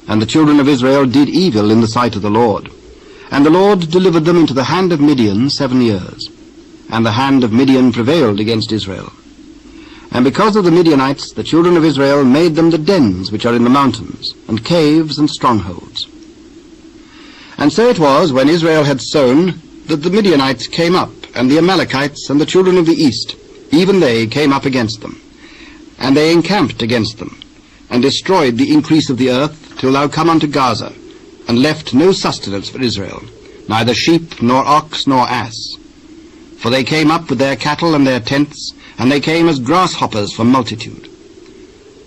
And the children of Israel did evil in the sight of the Lord. And the Lord delivered them into the hand of Midian 7 years. And the hand of Midian prevailed against Israel. And because of the Midianites, the children of Israel made them the dens which are in the mountains, and caves and strongholds. And so it was, when Israel had sown, that the Midianites came up, and the Amalekites and the children of the east, even they came up against them. And they encamped against them, and destroyed the increase of the earth, till thou come unto Gaza, and left no sustenance for Israel, neither sheep, nor ox, nor ass. For they came up with their cattle and their tents, and they came as grasshoppers for multitude.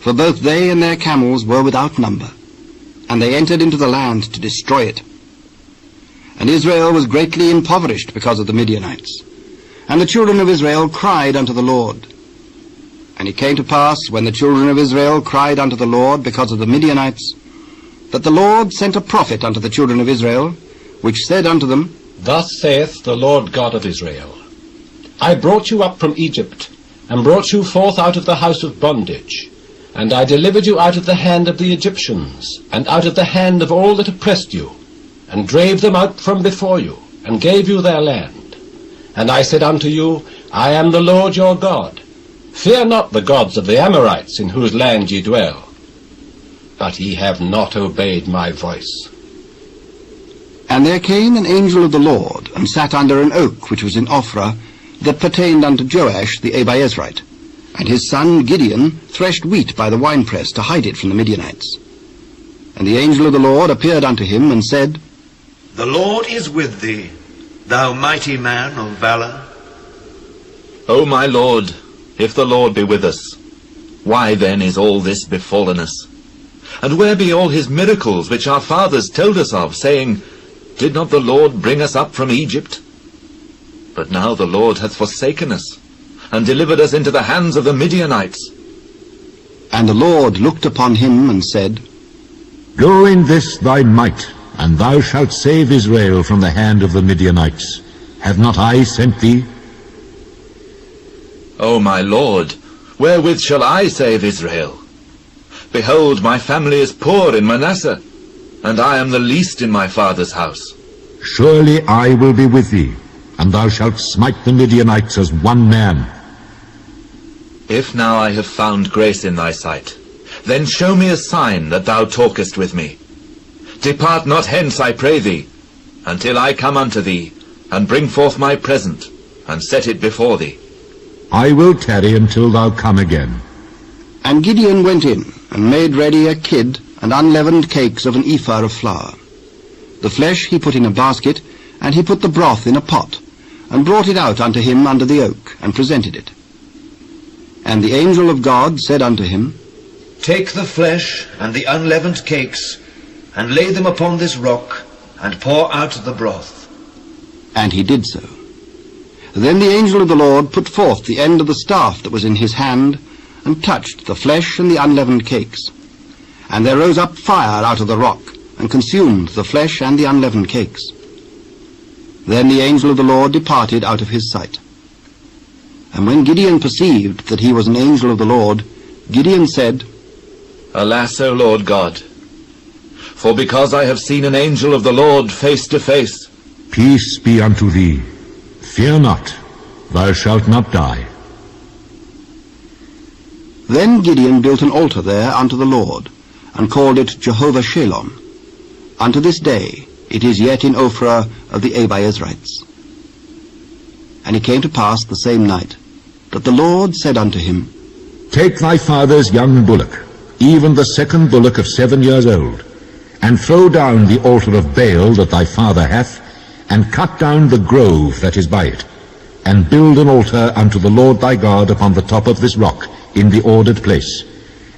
For both they and their camels were without number, and they entered into the land to destroy it. And Israel was greatly impoverished because of the Midianites. And the children of Israel cried unto the Lord. And it came to pass, when the children of Israel cried unto the Lord because of the Midianites, that the Lord sent a prophet unto the children of Israel, which said unto them, Thus saith the Lord God of Israel, I brought you up from Egypt, and brought you forth out of the house of bondage, and I delivered you out of the hand of the Egyptians, and out of the hand of all that oppressed you, and drave them out from before you, and gave you their land. And I said unto you, I am the Lord your God. Fear not the gods of the Amorites, in whose land ye dwell. But ye have not obeyed my voice. And there came an angel of the Lord, and sat under an oak which was in Ophrah, that pertained unto Joash the Abiezrite. And his son Gideon threshed wheat by the winepress to hide it from the Midianites. And the angel of the Lord appeared unto him, and said, The Lord is with thee, thou mighty man of valor. O my Lord, if the Lord be with us, why then is all this befallen us? And where be all his miracles which our fathers told us of, saying, Did not the Lord bring us up from Egypt? But now the Lord hath forsaken us, and delivered us into the hands of the Midianites. And the Lord looked upon him, and said, Go in this thy might, and thou shalt save Israel from the hand of the Midianites. Have not I sent thee? O my Lord, wherewith shall I save Israel? Behold, my family is poor in Manasseh, and I am the least in my father's house. Surely I will be with thee, and thou shalt smite the Midianites as one man. If now I have found grace in thy sight, then show me a sign that thou talkest with me. Depart not hence, I pray thee, until I come unto thee, and bring forth my present, and set it before thee. I will tarry until thou come again. And Gideon went in, and made ready a kid, and unleavened cakes of an ephah of flour. The flesh he put in a basket, and he put the broth in a pot, and brought it out unto him under the oak, and presented it. And the angel of God said unto him, Take the flesh and the unleavened cakes, and lay them upon this rock, and pour out the broth. And he did so. Then the angel of the Lord put forth the end of the staff that was in his hand, and touched the flesh and the unleavened cakes. And there rose up fire out of the rock, and consumed the flesh and the unleavened cakes. Then the angel of the Lord departed out of his sight. And when Gideon perceived that he was an angel of the Lord, Gideon said, Alas, O Lord God, for because I have seen an angel of the Lord face to face. Peace be unto thee. Fear not, thou shalt not die. Then Gideon built an altar there unto the Lord, and called it Jehovah Shalom. Unto this day it is yet in Ophrah of the Abiezrites. And it came to pass the same night, that the Lord said unto him, Take thy father's young bullock, even the second bullock of 7 years old, and throw down the altar of Baal that thy father hath, and cut down the grove that is by it, and build an altar unto the Lord thy God upon the top of this rock, in the ordered place.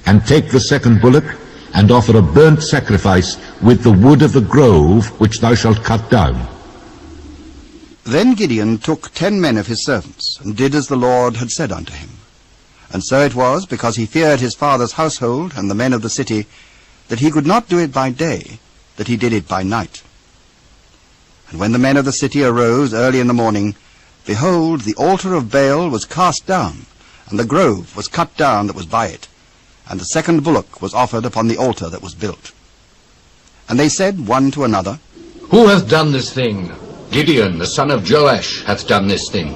And take the second bullock, and offer a burnt sacrifice with the wood of the grove which thou shalt cut down. Then Gideon took 10 men of his servants, and did as the Lord had said unto him. And so it was, because he feared his father's household and the men of the city, that he could not do it by day, that he did it by night. And when the men of the city arose early in the morning, behold, the altar of Baal was cast down, and the grove was cut down that was by it, and the second bullock was offered upon the altar that was built. And they said one to another, Who hath done this thing? Gideon, the son of Joash, hath done this thing.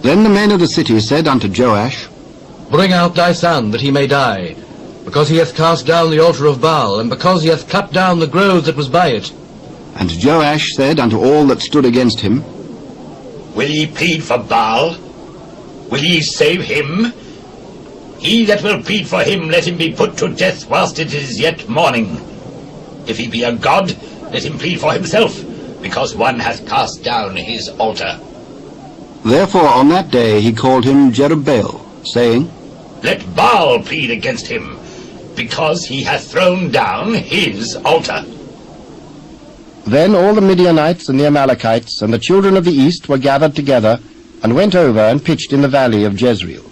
Then the men of the city said unto Joash, Bring out thy son, that he may die, because he hath cast down the altar of Baal, and because he hath cut down the grove that was by it. And Joash said unto all that stood against him, Will ye plead for Baal? Will ye save him? He that will plead for him, let him be put to death whilst it is yet morning. If he be a god, let him plead for himself, because one hath cast down his altar. Therefore on that day he called him Jerubbaal, saying, Let Baal plead against him, because he hath thrown down his altar. Then all the Midianites and the Amalekites and the children of the east were gathered together, and went over and pitched in the valley of Jezreel.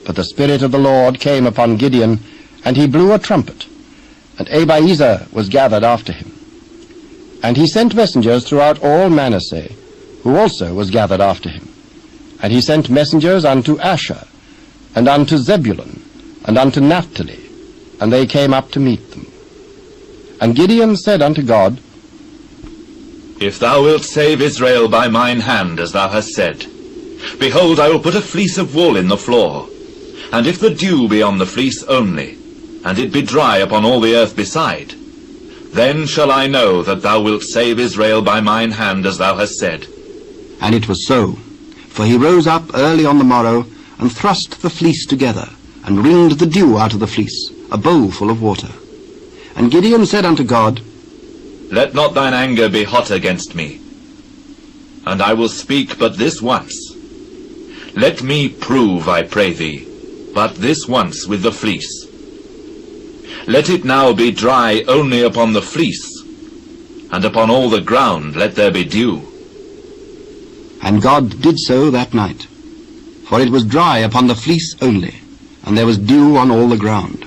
But the Spirit of the Lord came upon Gideon, and he blew a trumpet, and Abiezer was gathered after him. And he sent messengers throughout all Manasseh, who also was gathered after him. And he sent messengers unto Asher, and unto Zebulun, and unto Naphtali, and they came up to meet them. And Gideon said unto God, If thou wilt save Israel by mine hand, as thou hast said, behold, I will put a fleece of wool in the floor. And if the dew be on the fleece only, and it be dry upon all the earth beside, then shall I know that thou wilt save Israel by mine hand, as thou hast said. And it was so. For he rose up early on the morrow, and thrust the fleece together, and wringed the dew out of the fleece, a bowl full of water. And Gideon said unto God, Let not thine anger be hot against me, and I will speak but this once. Let me prove, I pray thee, but this once with the fleece. Let it now be dry only upon the fleece, and upon all the ground let there be dew. And God did so that night. For it was dry upon the fleece only, and there was dew on all the ground.